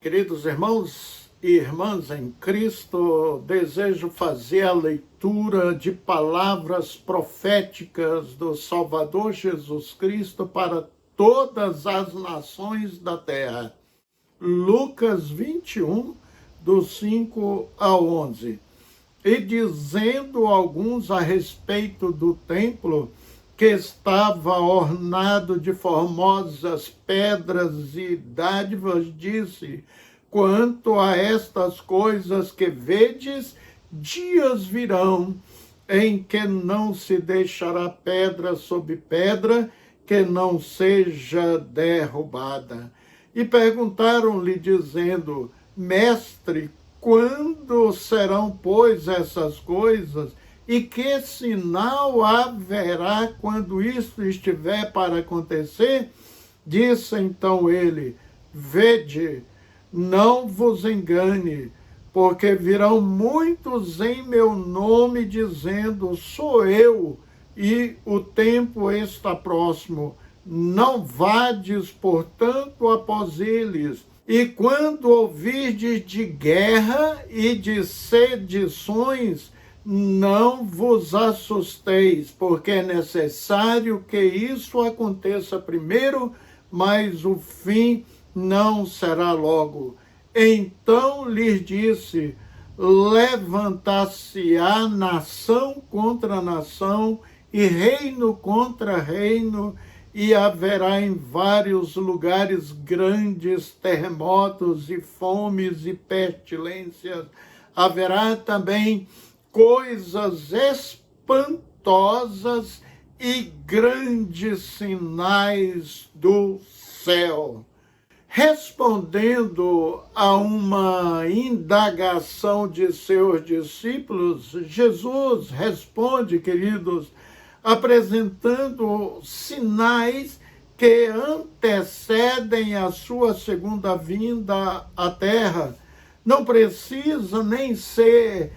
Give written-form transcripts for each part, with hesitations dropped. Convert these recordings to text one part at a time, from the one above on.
Queridos irmãos e irmãs em Cristo, desejo fazer a leitura de palavras proféticas do Salvador Jesus Cristo para todas as nações da terra. Lucas 21, do 5 ao 11. E dizendo alguns a respeito do templo, que estava ornado de formosas pedras e dádivas, disse: quanto a estas coisas que vedes, dias virão em que não se deixará pedra sobre pedra que não seja derrubada. E perguntaram-lhe, dizendo: Mestre, quando serão, pois, essas coisas? E que sinal haverá quando isto estiver para acontecer? Disse então ele: Vede, não vos engane, porque virão muitos em meu nome, dizendo: Sou eu, e o tempo está próximo. Não vades, portanto, após eles. E quando ouvirdes de guerra e de sedições, não vos assusteis, porque é necessário que isso aconteça primeiro, mas o fim não será logo. Então lhes disse: levantar-se-á nação contra nação e reino contra reino, e haverá em vários lugares grandes terremotos e fomes e pestilências. Haverá também coisas espantosas e grandes sinais do céu. Respondendo a uma indagação de seus discípulos, Jesus responde, queridos, apresentando sinais que antecedem a sua segunda vinda à terra. Não precisa nem ser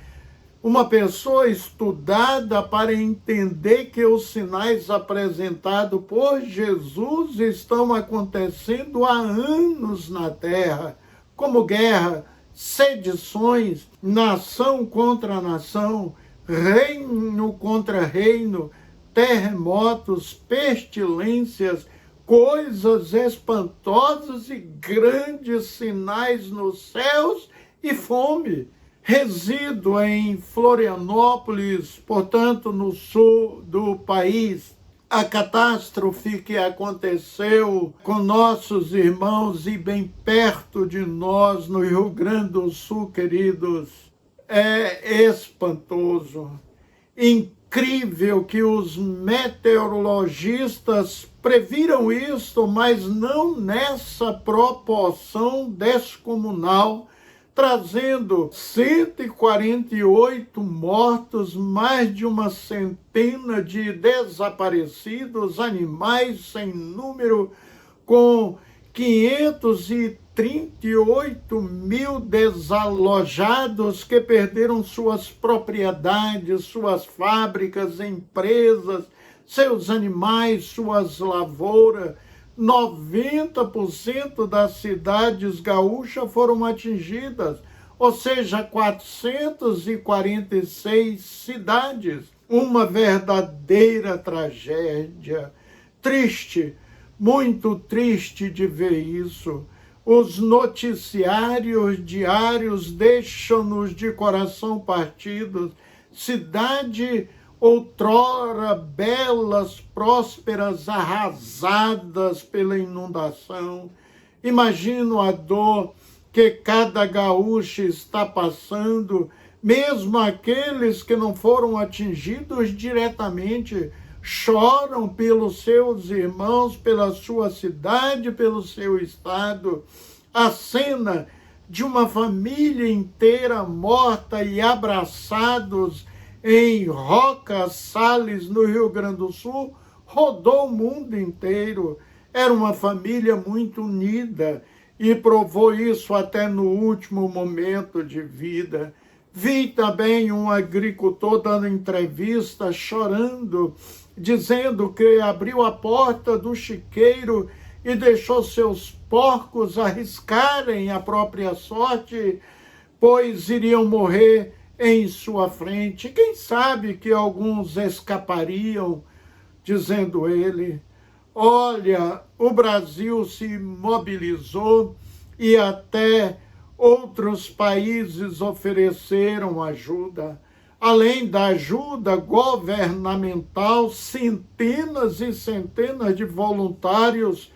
uma pessoa estudada para entender que os sinais apresentados por Jesus estão acontecendo há anos na terra, como guerra, sedições, nação contra nação, reino contra reino, terremotos, pestilências, coisas espantosas e grandes sinais nos céus e fome. Resido em Florianópolis, portanto, no sul do país. A catástrofe que aconteceu com nossos irmãos e bem perto de nós, no Rio Grande do Sul, queridos, é espantoso. Incrível que os meteorologistas previram isso, mas não nessa proporção descomunal, trazendo 148 mortos, mais de uma centena de desaparecidos, animais sem número, com 538 mil desalojados que perderam suas propriedades, suas fábricas, empresas, seus animais, suas lavouras. 90% das cidades gaúchas foram atingidas, ou seja, 446 cidades. Uma verdadeira tragédia. Triste, muito triste de ver isso. Os noticiários diários deixam-nos de coração partido. Cidade outrora belas, prósperas, arrasadas pela inundação. Imagino a dor que cada gaúcho está passando, mesmo aqueles que não foram atingidos diretamente, choram pelos seus irmãos, pela sua cidade, pelo seu estado. A cena de uma família inteira morta e abraçados em Roca Sales, no Rio Grande do Sul, rodou o mundo inteiro. Era uma família muito unida e provou isso até no último momento de vida. Vi também um agricultor dando entrevista, chorando, dizendo que abriu a porta do chiqueiro e deixou seus porcos arriscarem a própria sorte, pois iriam morrer em sua frente. Quem sabe que alguns escapariam, dizendo ele. Olha, o Brasil se mobilizou e até outros países ofereceram ajuda. Além da ajuda governamental, centenas e centenas de voluntários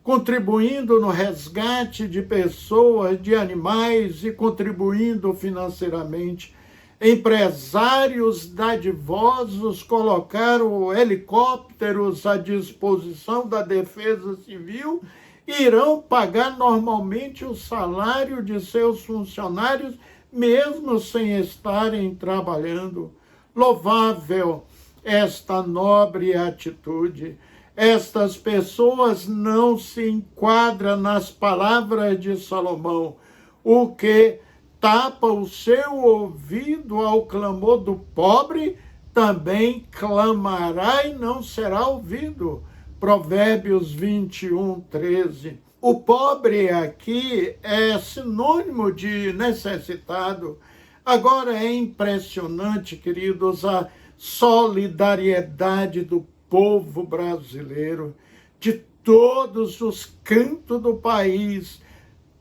contribuindo no resgate de pessoas, de animais e contribuindo financeiramente. Empresários dadivosos colocaram helicópteros à disposição da Defesa Civil e irão pagar normalmente o salário de seus funcionários, mesmo sem estarem trabalhando. Louvável esta nobre atitude. Estas pessoas não se enquadram nas palavras de Salomão, o que tapa o seu ouvido ao clamor do pobre, também clamará e não será ouvido. Provérbios 21, 13. O pobre aqui é sinônimo de necessitado. Agora é impressionante, queridos, a solidariedade do povo brasileiro, de todos os cantos do país.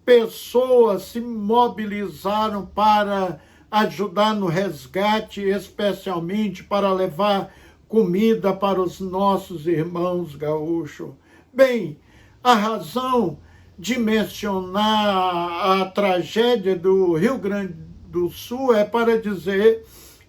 Pessoas se mobilizaram para ajudar no resgate, especialmente para levar comida para os nossos irmãos gaúchos. Bem, a razão de mencionar a tragédia do Rio Grande do Sul é para dizer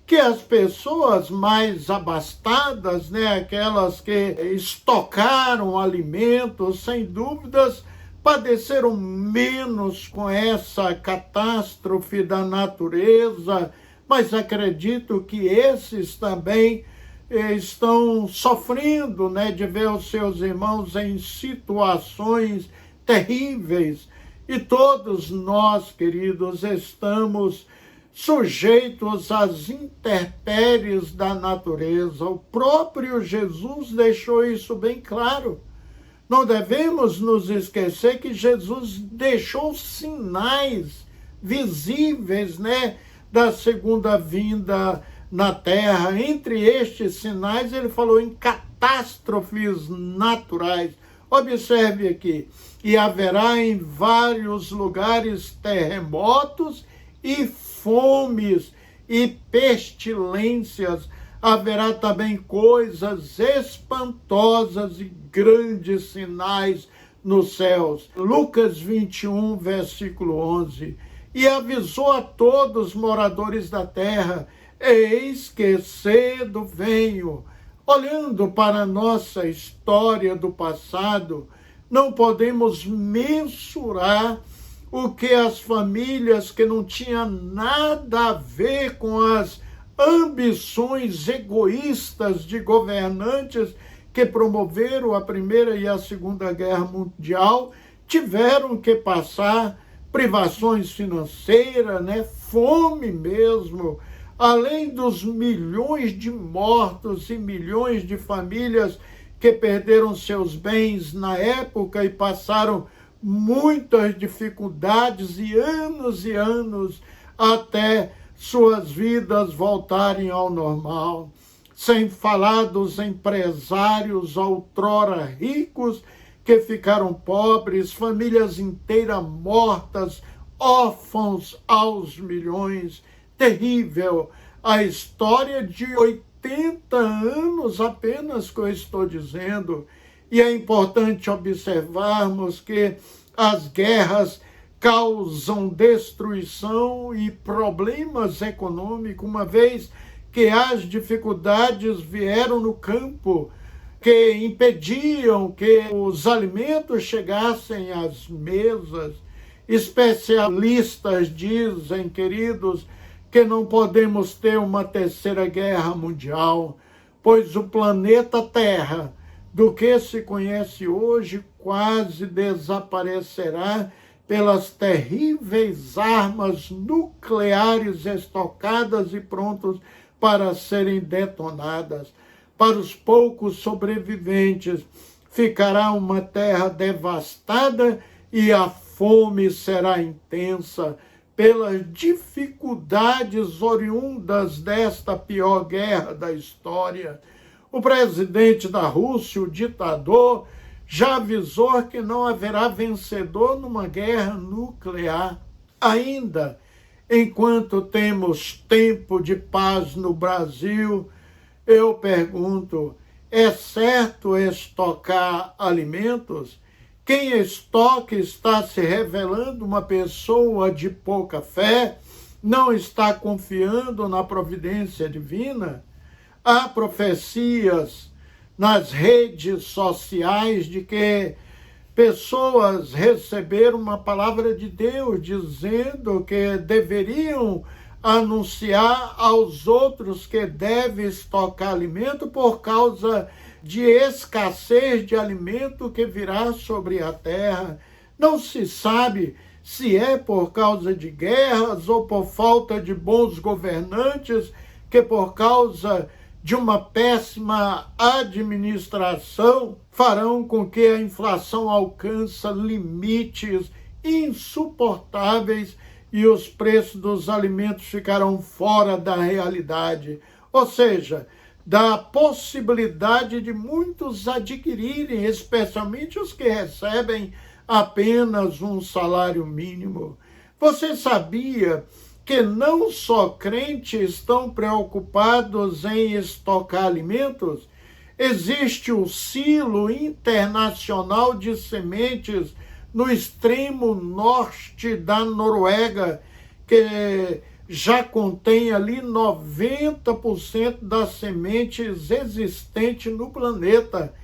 que as pessoas mais abastadas, aquelas que estocaram alimentos, sem dúvidas, padeceram menos com essa catástrofe da natureza, mas acredito que esses também estão sofrendo, de ver os seus irmãos em situações terríveis. E todos nós, queridos, estamos sujeitos às intempéries da natureza. O próprio Jesus deixou isso bem claro. Não devemos nos esquecer que Jesus deixou sinais visíveis, da segunda vinda na terra. Entre estes sinais, ele falou em catástrofes naturais. Observe aqui: e haverá em vários lugares terremotos e fomes e pestilências. Haverá também coisas espantosas e grandes sinais nos céus. Lucas 21, versículo 11. E avisou a todos os moradores da terra: eis que cedo venho. Olhando para a nossa história do passado, não podemos mensurar o que as famílias que não tinham nada a ver com as ambições egoístas de governantes que promoveram a Primeira e a Segunda Guerra Mundial tiveram que passar privações financeiras, fome mesmo, além dos milhões de mortos e milhões de famílias que perderam seus bens na época e passaram muitas dificuldades e anos até suas vidas voltarem ao normal. Sem falar dos empresários outrora ricos que ficaram pobres, famílias inteiras mortas, órfãos aos milhões. Terrível a história de 80 anos apenas que eu estou dizendo. E é importante observarmos que as guerras causam destruição e problemas econômicos, uma vez que as dificuldades vieram no campo, que impediam que os alimentos chegassem às mesas. Especialistas dizem, queridos, que não podemos ter uma terceira guerra mundial, pois o planeta Terra, do que se conhece hoje, quase desaparecerá pelas terríveis armas nucleares estocadas e prontas para serem detonadas. Para os poucos sobreviventes, ficará uma terra devastada e a fome será intensa pelas dificuldades oriundas desta pior guerra da história. O presidente da Rússia, o ditador, já avisou que não haverá vencedor numa guerra nuclear. Ainda, enquanto temos tempo de paz no Brasil, eu pergunto, é certo estocar alimentos? Quem estoca está se revelando uma pessoa de pouca fé, não está confiando na providência divina? Há profecias nas redes sociais de que pessoas receberam uma palavra de Deus dizendo que deveriam anunciar aos outros que devem estocar alimento por causa de escassez de alimento que virá sobre a terra. Não se sabe se é por causa de guerras ou por falta de bons governantes, que por causa de uma péssima administração farão com que a inflação alcance limites insuportáveis e os preços dos alimentos ficarão fora da realidade. Ou seja, da possibilidade de muitos adquirirem, especialmente os que recebem apenas um salário mínimo. Você sabia que não só crentes estão preocupados em estocar alimentos? Existe o Silo Internacional de Sementes no extremo norte da Noruega, que já contém ali 90% das sementes existentes no planeta.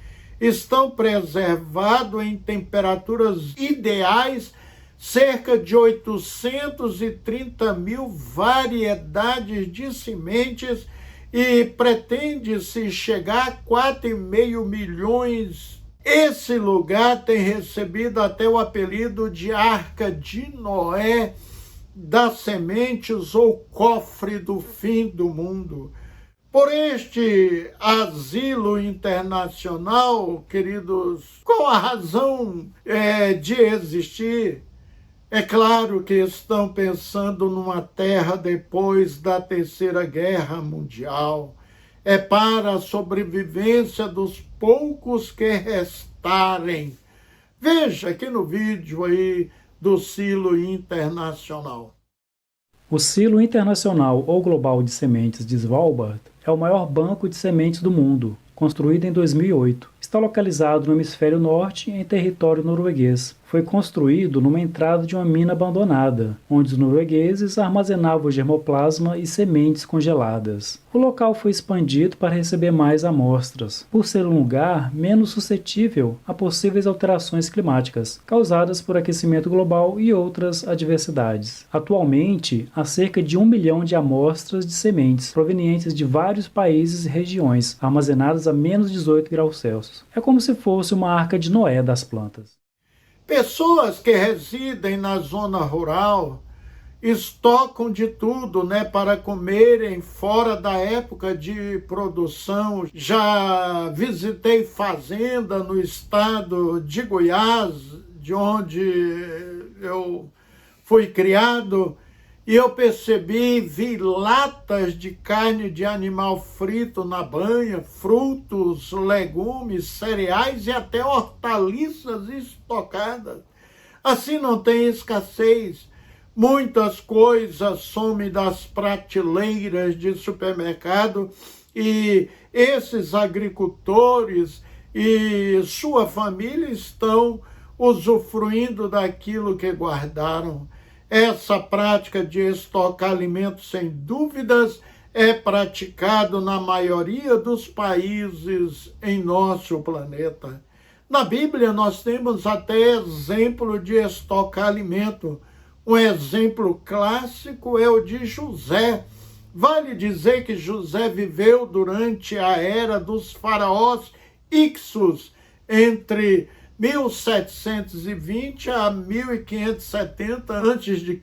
Estão preservados em temperaturas ideais cerca de 830 mil variedades de sementes e pretende-se chegar a 4,5 milhões. Esse lugar tem recebido até o apelido de Arca de Noé das sementes ou cofre do fim do mundo. Por este asilo internacional, queridos, qual a razão de existir? É claro que estão pensando numa terra depois da Terceira Guerra Mundial. É para a sobrevivência dos poucos que restarem. Veja aqui no vídeo aí do Silo Internacional. O Silo Internacional ou Global de Sementes de Svalbard é o maior banco de sementes do mundo, construído em 2008. Está localizado no hemisfério norte, em território norueguês. Foi construído numa entrada de uma mina abandonada, onde os noruegueses armazenavam germoplasma e sementes congeladas. O local foi expandido para receber mais amostras, por ser um lugar menos suscetível a possíveis alterações climáticas, causadas por aquecimento global e outras adversidades. Atualmente, há cerca de 1 milhão de amostras de sementes, provenientes de vários países e regiões, armazenadas a menos 18 graus Celsius. É como se fosse uma arca de Noé das plantas. Pessoas que residem na zona rural estocam de tudo, para comerem fora da época de produção. Já visitei fazenda no estado de Goiás, de onde eu fui criado, e eu vi latas de carne de animal frito na banha, frutos, legumes, cereais e até hortaliças estocadas. Assim não tem escassez. Muitas coisas somem das prateleiras de supermercado e esses agricultores e sua família estão usufruindo daquilo que guardaram. Essa prática de estocar alimentos, sem dúvidas, é praticado na maioria dos países em nosso planeta. Na Bíblia, nós temos até exemplo de estocar alimento. Um exemplo clássico é o de José. Vale dizer que José viveu durante a era dos faraós Ixos, entre 1720 a 1570 a.C.,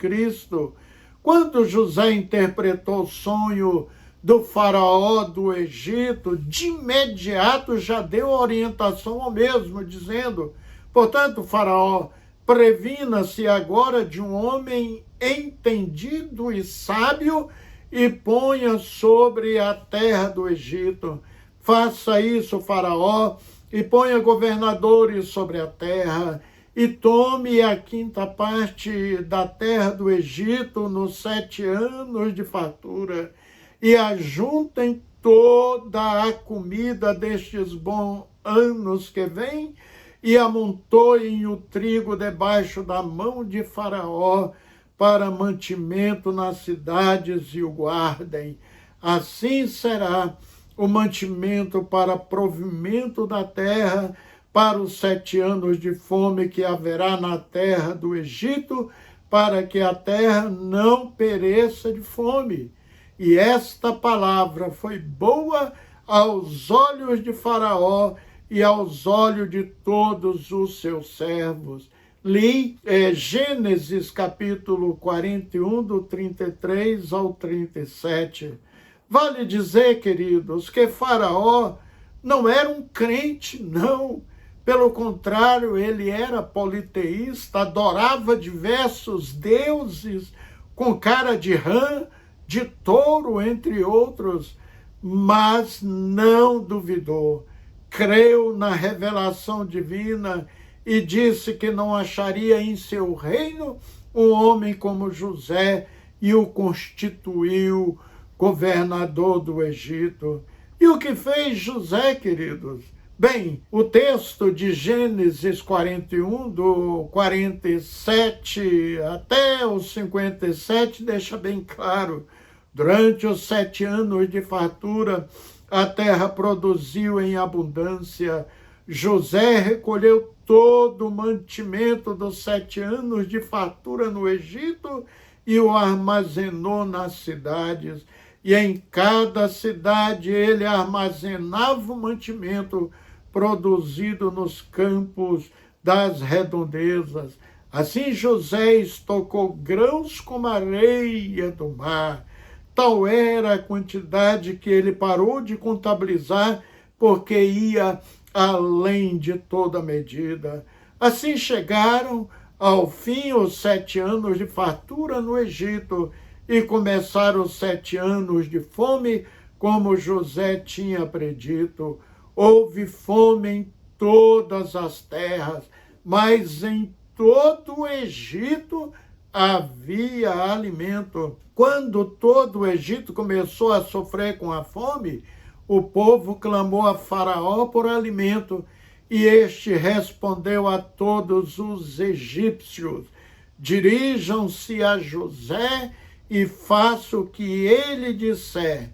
quando José interpretou o sonho do faraó do Egito, de imediato já deu orientação ao mesmo, dizendo, portanto, faraó, previna-se agora de um homem entendido e sábio e ponha sobre a terra do Egito. Faça isso, faraó, e ponha governadores sobre a terra, e tome a quinta parte da terra do Egito nos 7 anos de fartura, e ajuntem toda a comida destes bons anos que vêm, e amontoem o trigo debaixo da mão de Faraó, para mantimento nas cidades, e o guardem. Assim será o mantimento para provimento da terra, para os 7 anos de fome que haverá na terra do Egito, para que a terra não pereça de fome. E esta palavra foi boa aos olhos de Faraó e aos olhos de todos os seus servos. Li Gênesis capítulo 41, do 33 ao 37. Vale dizer, queridos, que Faraó não era um crente, não. Pelo contrário, ele era politeísta, adorava diversos deuses, com cara de rã, de touro, entre outros, mas não duvidou. Creu na revelação divina e disse que não acharia em seu reino um homem como José, e o constituiu governador do Egito. E o que fez José, queridos? Bem, o texto de Gênesis 41, do 47 até o 57, deixa bem claro. Durante os 7 anos de fartura, a terra produziu em abundância. José recolheu todo o mantimento dos 7 anos de fartura no Egito e o armazenou nas cidades. E em cada cidade ele armazenava o mantimento produzido nos campos das redondezas. Assim José estocou grãos como a areia do mar. Tal era a quantidade que ele parou de contabilizar, porque ia além de toda medida. Assim chegaram ao fim os 7 anos de fartura no Egito, e começaram os 7 anos de fome, como José tinha predito. Houve fome em todas as terras, mas em todo o Egito havia alimento. Quando todo o Egito começou a sofrer com a fome, o povo clamou a Faraó por alimento, e este respondeu a todos os egípcios: dirijam-se a José e faça o que ele disser.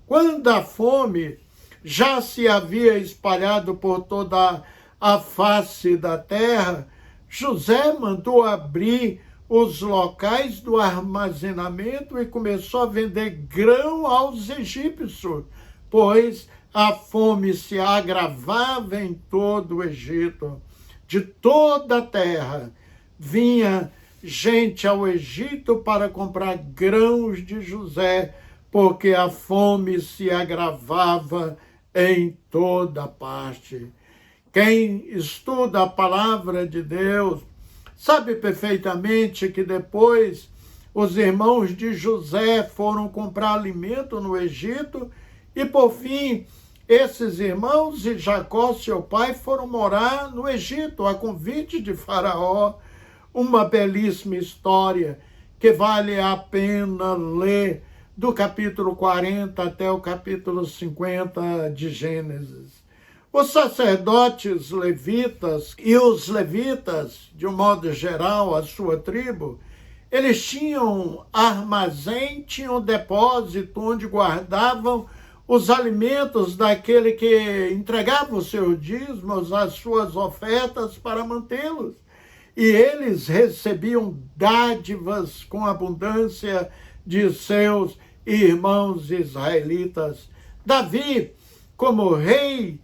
Quando a fome já se havia espalhado por toda a face da terra, José mandou abrir os locais do armazenamento e começou a vender grão aos egípcios, pois a fome se agravava em todo o Egito. De toda a terra vinha gente ao Egito para comprar grãos de José, porque a fome se agravava em toda parte. Quem estuda a palavra de Deus sabe perfeitamente que depois os irmãos de José foram comprar alimento no Egito, e por fim esses irmãos e Jacó, seu pai, foram morar no Egito a convite de Faraó. Uma belíssima história que vale a pena ler, do capítulo 40 até o capítulo 50 de Gênesis. Os sacerdotes levitas e os levitas, de um modo geral, a sua tribo, eles tinham armazém, tinham depósito onde guardavam os alimentos daquele que entregava os seus dízimos, as suas ofertas, para mantê-los. E eles recebiam dádivas com abundância de seus irmãos israelitas. Davi, como rei,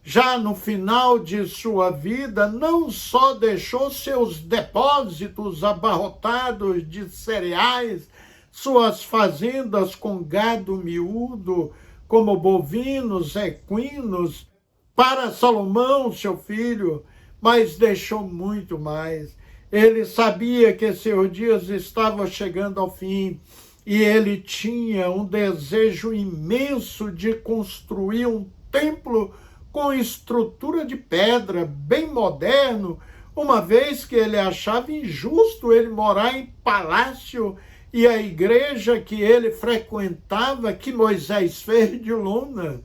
já no final de sua vida, não só deixou seus depósitos abarrotados de cereais, suas fazendas com gado miúdo, como bovinos, equinos, para Salomão, seu filho, mas deixou muito mais. Ele sabia que seus dias estavam chegando ao fim e ele tinha um desejo imenso de construir um templo com estrutura de pedra, bem moderno, uma vez que ele achava injusto ele morar em palácio e a igreja que ele frequentava, que Moisés fez de lona.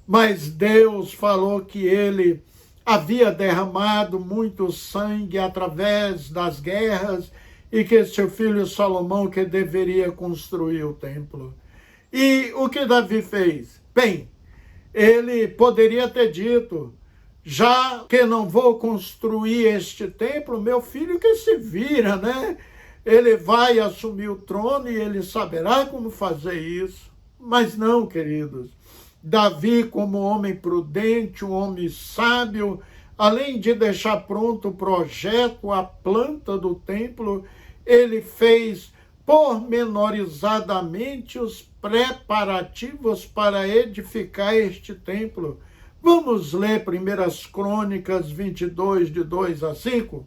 Mas Deus falou que ele havia derramado muito sangue através das guerras e que seu filho Salomão que deveria construir o templo. E o que Davi fez? Bem, ele poderia ter dito, já que não vou construir este templo, meu filho que se vira, né? Ele vai assumir o trono e ele saberá como fazer isso. Mas não, queridos. Davi, como homem prudente, um homem sábio, além de deixar pronto o projeto, a planta do templo, ele fez pormenorizadamente os preparativos para edificar este templo. Vamos ler 1 Crônicas 22, de 2 a 5?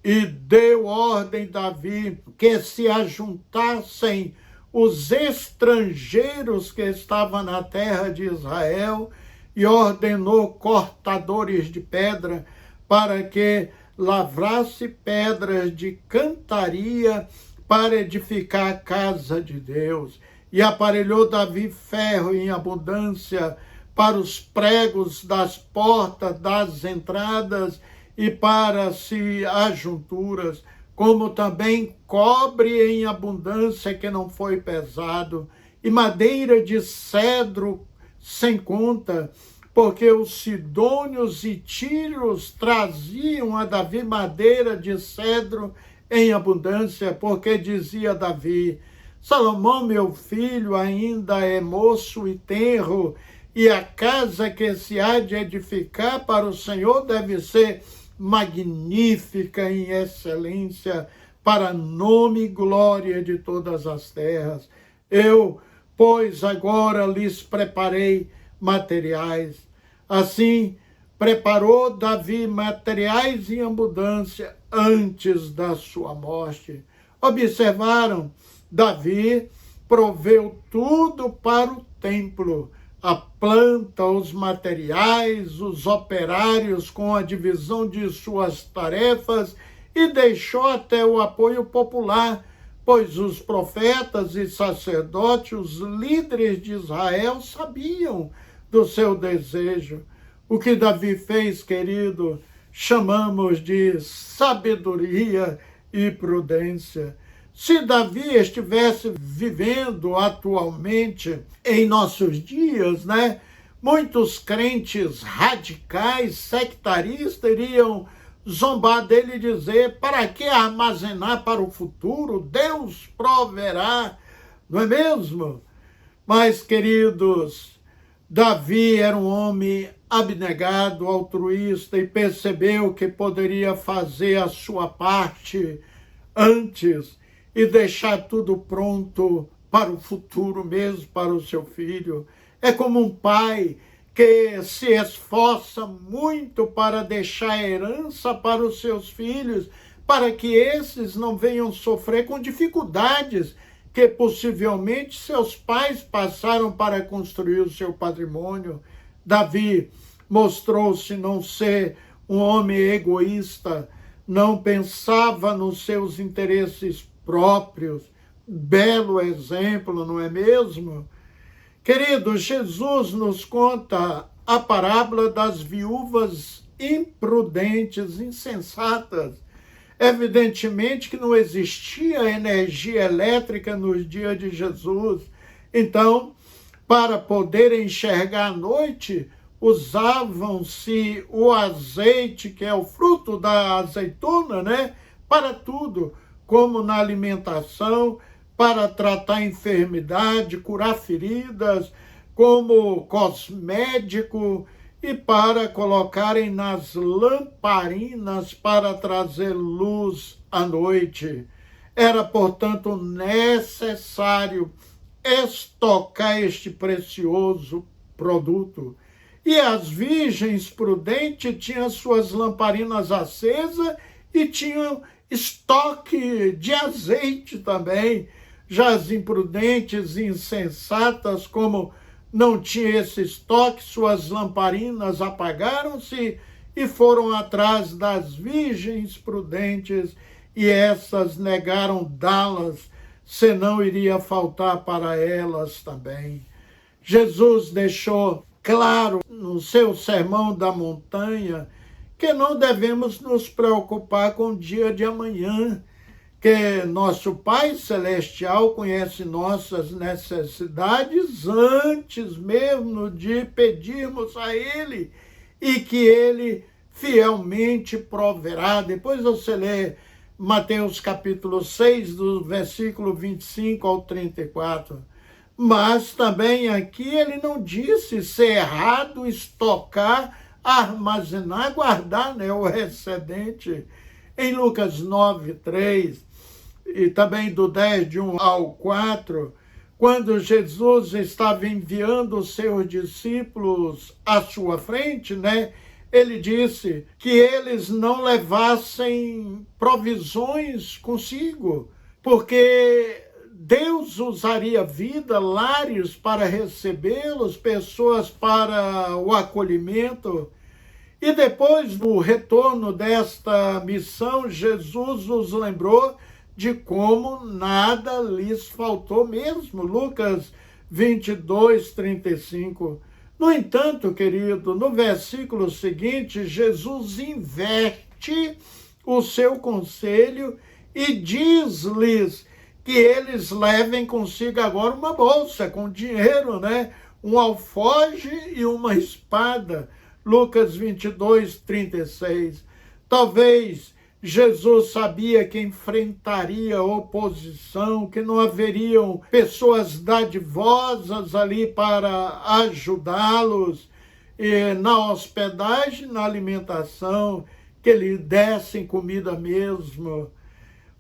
E deu ordem Davi que se ajuntassem os estrangeiros que estavam na terra de Israel e ordenou cortadores de pedra para que lavrasse pedras de cantaria para edificar a casa de Deus. E aparelhou Davi ferro em abundância para os pregos das portas das entradas e para as ajunturas, como também cobre em abundância que não foi pesado, e madeira de cedro sem conta, porque os sidônios e tírios traziam a Davi madeira de cedro em abundância, porque dizia Davi, Salomão, meu filho, ainda é moço e tenro, e a casa que se há de edificar para o Senhor deve ser magnífica em excelência, para nome e glória de todas as terras. Eu, pois, agora lhes preparei materiais. Assim, preparou Davi materiais em abundância antes da sua morte. Observaram? Davi proveu tudo para o templo, a planta, os materiais, os operários com a divisão de suas tarefas e deixou até o apoio popular, pois os profetas e sacerdotes, os líderes de Israel, sabiam do seu desejo. O que Davi fez, querido, chamamos de sabedoria e prudência. Se Davi estivesse vivendo atualmente em nossos dias, né, muitos crentes radicais, sectaristas, iriam zombar dele e dizer, para que armazenar para o futuro? Deus proverá, não é mesmo? Mas, queridos, Davi era um homem abnegado, altruísta e percebeu que poderia fazer a sua parte antes e deixar tudo pronto para o futuro mesmo, para o seu filho. É como um pai que se esforça muito para deixar herança para os seus filhos, para que esses não venham sofrer com dificuldades que possivelmente seus pais passaram para construir o seu patrimônio. Davi mostrou-se não ser um homem egoísta, não pensava nos seus interesses próprios. Belo exemplo, não é mesmo? Querido, Jesus nos conta a parábola das viúvas imprudentes, insensatas. Evidentemente que não existia energia elétrica nos dias de Jesus. Então, para poder enxergar à noite, usavam-se o azeite, que é o fruto da azeitona, né? Para tudo, como na alimentação, para tratar enfermidade, curar feridas, como cosmético e para colocarem nas lamparinas para trazer luz à noite. Era, portanto, necessário estocar este precioso produto. E as virgens prudentes tinham suas lamparinas acesas e tinham estoque de azeite também. Já as imprudentes e insensatas, como não tinha esse estoque, suas lamparinas apagaram-se e foram atrás das virgens prudentes, e essas negaram dá-las, senão iria faltar para elas também. Jesus deixou claro no seu Sermão da Montanha que não devemos nos preocupar com o dia de amanhã, que nosso Pai Celestial conhece nossas necessidades antes mesmo de pedirmos a Ele, e que Ele fielmente proverá. Depois você lê Mateus capítulo 6, do versículo 25 ao 34. Mas também aqui ele não disse ser errado estocar, armazenar, guardar, o excedente. Em Lucas 9, 3, e também do 10, de 1 ao 4, quando Jesus estava enviando os seus discípulos à sua frente, ele disse que eles não levassem provisões consigo, porque Deus usaria vida, lares para recebê-los, pessoas para o acolhimento. E depois do retorno desta missão, Jesus os lembrou de como nada lhes faltou mesmo. Lucas 22, 35. No entanto, querido, no versículo seguinte, Jesus inverte o seu conselho e diz-lhes que eles levem consigo agora uma bolsa com dinheiro, um alforje e uma espada. Lucas 22, 36. Talvez Jesus sabia que enfrentaria oposição, que não haveriam pessoas dadivosas ali para ajudá-los na hospedagem, na alimentação, que lhe dessem comida mesmo.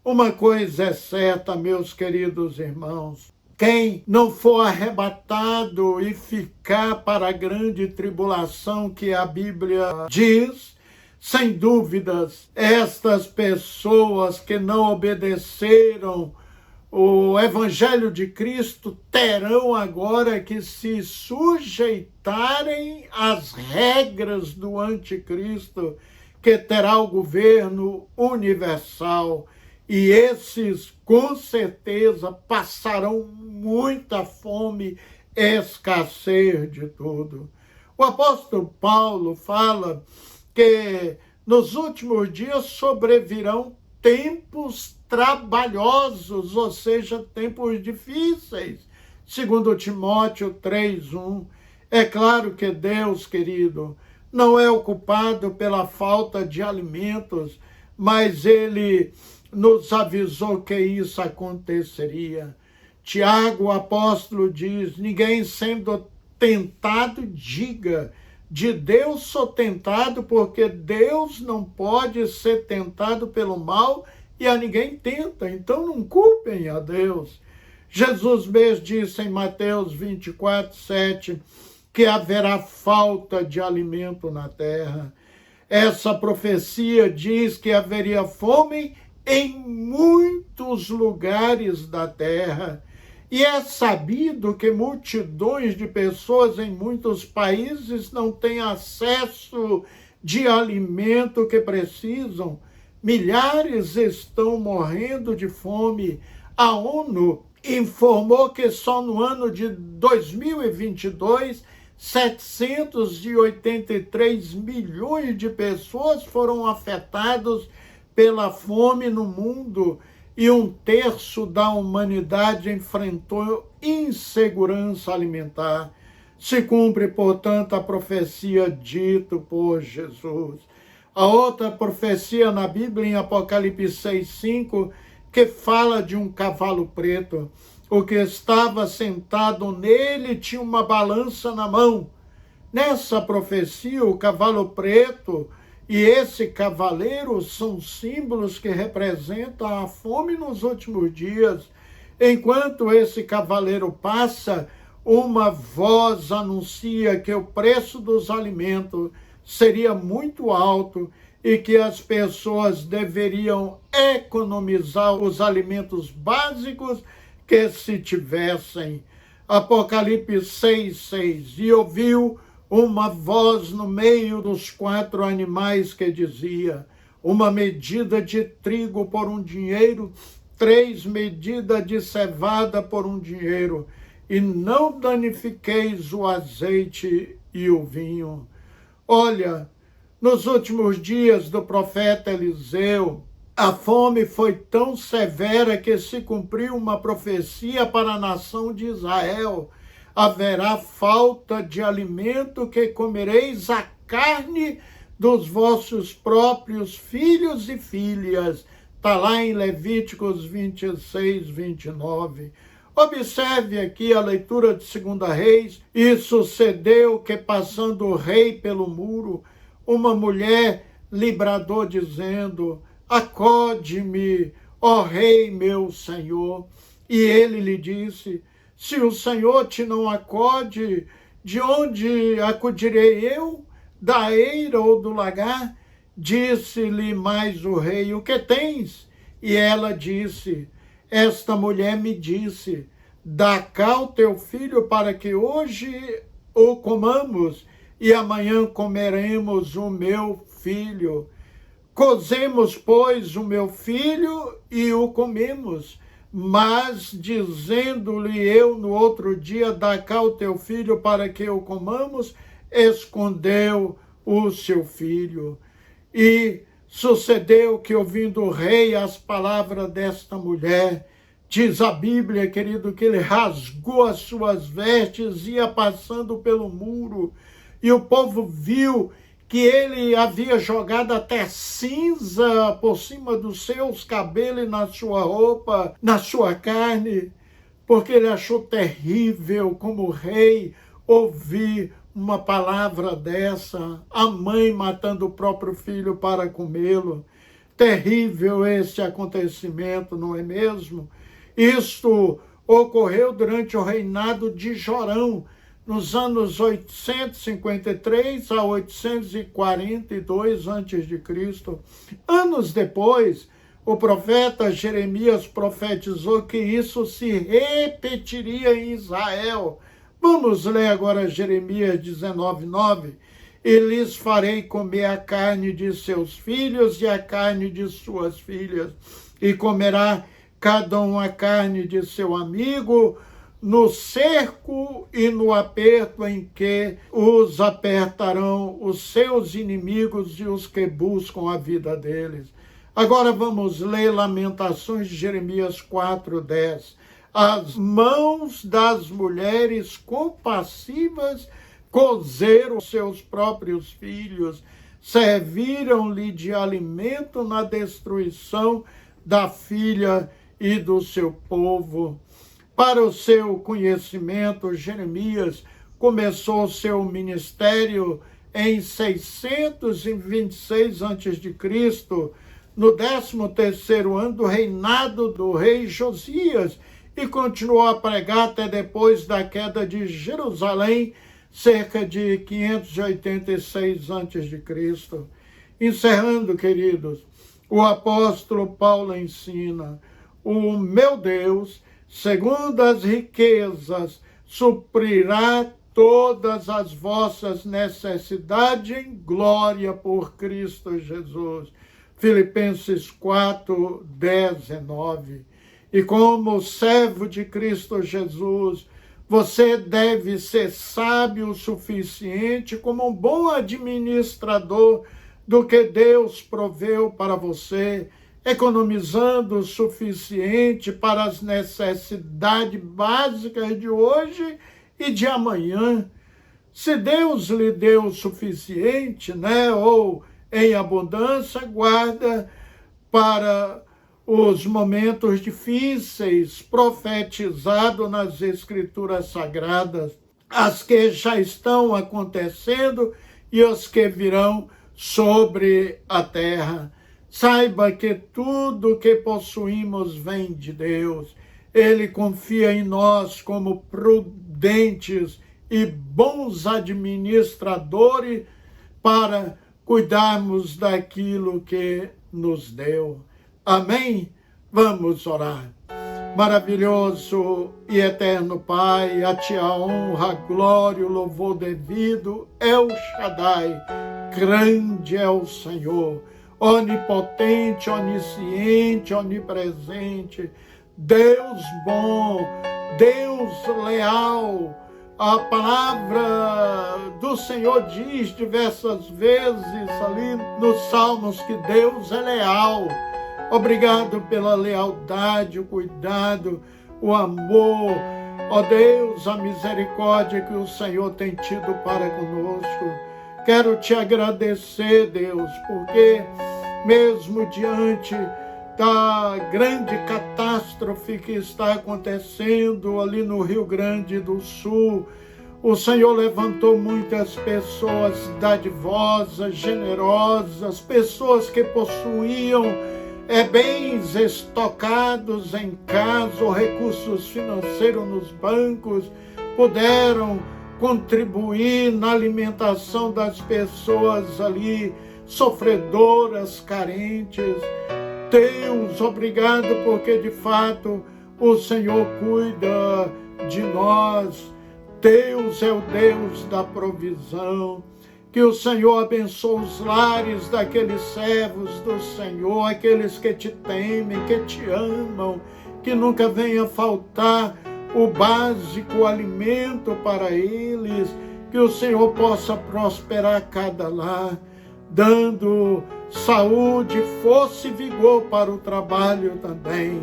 Uma coisa é certa, meus queridos irmãos: quem não for arrebatado e ficar para a grande tribulação que a Bíblia diz, sem dúvidas, estas pessoas que não obedeceram o Evangelho de Cristo terão agora que se sujeitarem às regras do anticristo, que terá o governo universal. E esses, com certeza, passarão muita fome, escassez de tudo. O apóstolo Paulo fala que nos últimos dias sobrevirão tempos trabalhosos, ou seja, tempos difíceis. Segundo Timóteo 3:1. É claro que Deus, querido, não é ocupado pela falta de alimentos, mas Ele nos avisou que isso aconteceria. Tiago, o apóstolo, diz: ninguém sendo tentado diga, de Deus sou tentado, porque Deus não pode ser tentado pelo mal e a ninguém tenta, então não culpem a Deus. Jesus mesmo disse em Mateus 24, 7, que haverá falta de alimento na terra. Essa profecia diz que haveria fome em muitos lugares da terra. E é sabido que multidões de pessoas em muitos países não têm acesso de alimento que precisam. Milhares estão morrendo de fome. A ONU informou que só no ano de 2022, 783 milhões de pessoas foram afetadas pela fome no mundo, e 1/3 da humanidade enfrentou insegurança alimentar. Se cumpre, portanto, a profecia dita por Jesus. A outra profecia na Bíblia, em Apocalipse 6:5, que fala de um cavalo preto. O que estava sentado nele tinha uma balança na mão. Nessa profecia, o cavalo preto E esse cavaleiro são símbolos que representam a fome nos últimos dias. Enquanto esse cavaleiro passa, uma voz anuncia que o preço dos alimentos seria muito alto e que as pessoas deveriam economizar os alimentos básicos que se tivessem. Apocalipse 6:6. E ouviu uma voz no meio dos 4 animais que dizia: uma medida de trigo por um dinheiro, 3 medidas de cevada por um dinheiro, e não danifiqueis o azeite e o vinho. Olha, nos últimos dias do profeta Eliseu, a fome foi tão severa que se cumpriu uma profecia para a nação de Israel. Haverá falta de alimento, que comereis a carne dos vossos próprios filhos e filhas. Está lá em Levíticos 26:29. Observe aqui a leitura de 2 Reis. E sucedeu que, passando o rei pelo muro, uma mulher lhe bradou, dizendo: acode-me, ó rei meu senhor. E ele lhe disse: se o Senhor te não acode, de onde acudirei eu? Da eira ou do lagar? Disse-lhe mais o rei: o que tens? E ela disse: esta mulher me disse: dá cá o teu filho, para que hoje o comamos, e amanhã comeremos o meu filho. Cozemos, pois, o meu filho e o comemos. Mas, dizendo-lhe eu no outro dia: dá cá o teu filho para que o comamos, escondeu o seu filho. E sucedeu que, ouvindo o rei as palavras desta mulher, diz a Bíblia, querido, que ele rasgou as suas vestes, ia passando pelo muro, e o povo viu que ele havia jogado até cinza por cima dos seus cabelos e na sua roupa, na sua carne, porque ele achou terrível como rei ouvir uma palavra dessa, a mãe matando o próprio filho para comê-lo. Terrível esse acontecimento, não é mesmo? Isto ocorreu durante o reinado de Jorão, nos anos 853 a 842 a.C. Anos depois, o profeta Jeremias profetizou que isso se repetiria em Israel. Vamos ler agora Jeremias 19:9. E lhes farei comer a carne de seus filhos e a carne de suas filhas, e comerá cada um a carne de seu amigo, no cerco e no aperto em que os apertarão os seus inimigos e os que buscam a vida deles. Agora vamos ler Lamentações de Jeremias 4:10. As mãos das mulheres compassivas cozeram seus próprios filhos, serviram-lhe de alimento na destruição da filha e do seu povo. Para o seu conhecimento, Jeremias começou seu ministério em 626 a.C., no 13º ano do reinado do rei Josias, e continuou a pregar até depois da queda de Jerusalém, cerca de 586 a.C. Encerrando, queridos, o apóstolo Paulo ensina: o meu Deus, segundo as riquezas, suprirá todas as vossas necessidades em glória por Cristo Jesus. Filipenses 4:19. E como servo de Cristo Jesus, você deve ser sábio o suficiente como um bom administrador do que Deus proveu para você, economizando o suficiente para as necessidades básicas de hoje e de amanhã. Se Deus lhe deu o suficiente, ou em abundância, guarda para os momentos difíceis, profetizado nas Escrituras Sagradas, as que já estão acontecendo e as que virão sobre a terra. Saiba que tudo que possuímos vem de Deus. Ele confia em nós como prudentes e bons administradores para cuidarmos daquilo que nos deu. Amém? Vamos orar. Maravilhoso e eterno Pai, a Ti a honra, a glória, o louvor devido, El Shaddai, grande é o Senhor, onipotente, onisciente, onipresente, Deus bom, Deus leal. A palavra do Senhor diz diversas vezes ali nos Salmos que Deus é leal. Obrigado pela lealdade, o cuidado, o amor, ó Deus, a misericórdia que o Senhor tem tido para conosco. Quero te agradecer, Deus, porque mesmo diante da grande catástrofe que está acontecendo ali no Rio Grande do Sul, o Senhor levantou muitas pessoas dadivosas, generosas, pessoas que possuíam bens estocados em casa, ou recursos financeiros nos bancos, puderam contribuir na alimentação das pessoas ali, sofredoras, carentes. Deus, obrigado, porque de fato o Senhor cuida de nós. Deus é o Deus da provisão. Que o Senhor abençoe os lares daqueles servos do Senhor, aqueles que te temem, que te amam, que nunca venha faltar o básico, o alimento para eles, que o Senhor possa prosperar cada lar, dando saúde, força e vigor para o trabalho também.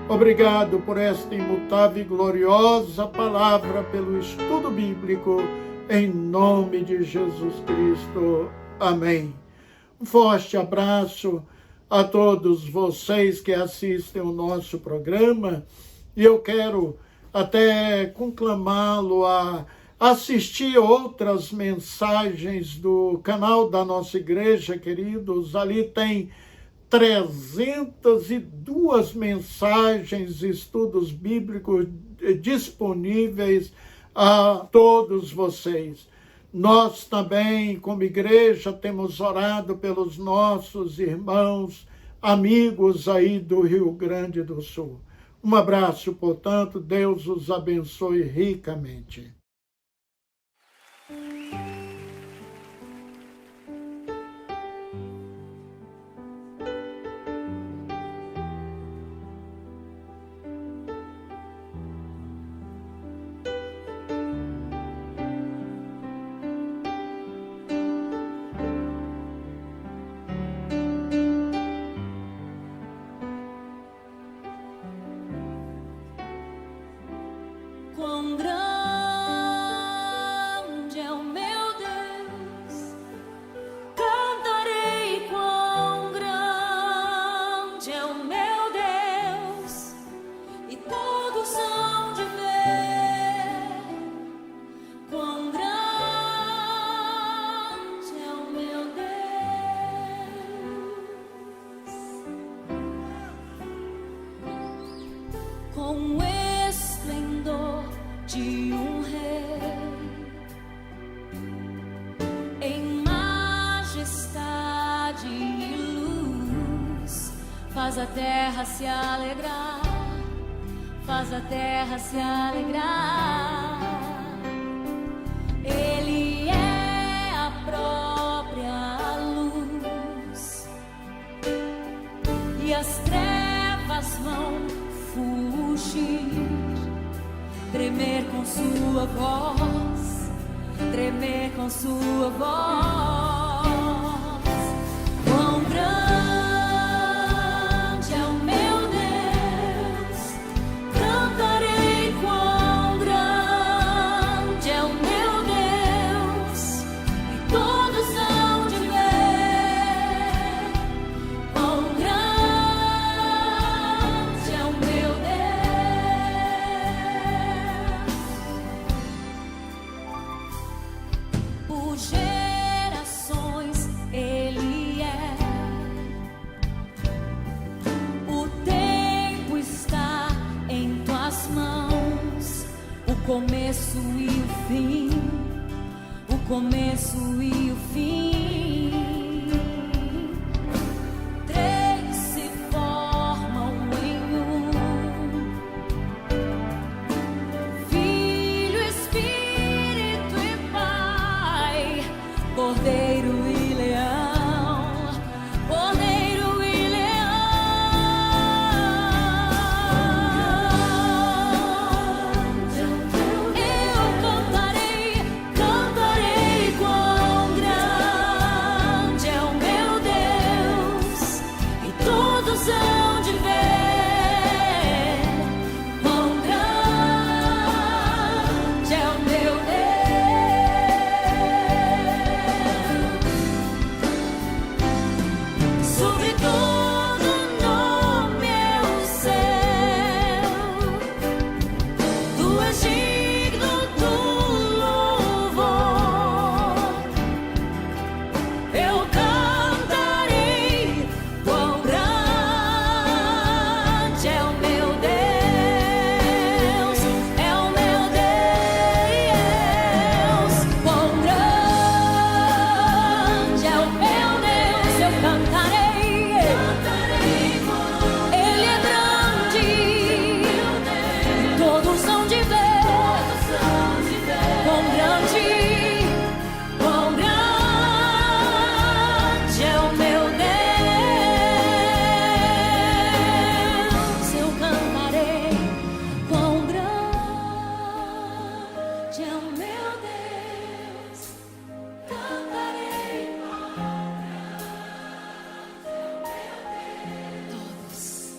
Obrigado por esta imutável e gloriosa palavra, pelo estudo bíblico, em nome de Jesus Cristo. Amém. Um forte abraço a todos vocês que assistem o nosso programa, e eu quero até conclamá-lo a assistir outras mensagens do canal da nossa igreja, queridos. Ali tem 302 mensagens, estudos bíblicos disponíveis a todos vocês. Nós também, como igreja, temos orado pelos nossos irmãos, amigos aí do Rio Grande do Sul. Um abraço, portanto, Deus os abençoe ricamente. Quão grande é o meu Deus, cantarei quão grande é o meu Deus, e todos hão de ver quão grande é o meu Deus. Com esplendor de um rei, em majestade e luz, faz a terra se alegrar, faz a terra se alegrar. Ele é a própria luz, e as trevas vão fugir, tremer com sua voz, tremer com sua voz. Quão grande é o meu Deus, cantarei quão grande é o meu Deus, e todos hão de ver quão grande é o meu Deus. Por gerações começo e o fim, o começo e o fim. Três se formam em um: Filho, Espírito e Pai, Cordeiro e Leão, Cordeiro e cantarei quão grande é o meu Deus, e todos hão de ver quão grande é o meu Deus. Sobre todo nome é o céu, tu és digno do louvor. Eu cantarei quão grande é o meu Deus, é o meu Deus. Quão grande é o meu Deus, eu cantarei. Ele é grande, todos são de ver quão grande é o meu Deus. Eu cantarei quão grande é o meu Deus. Cantarei todos.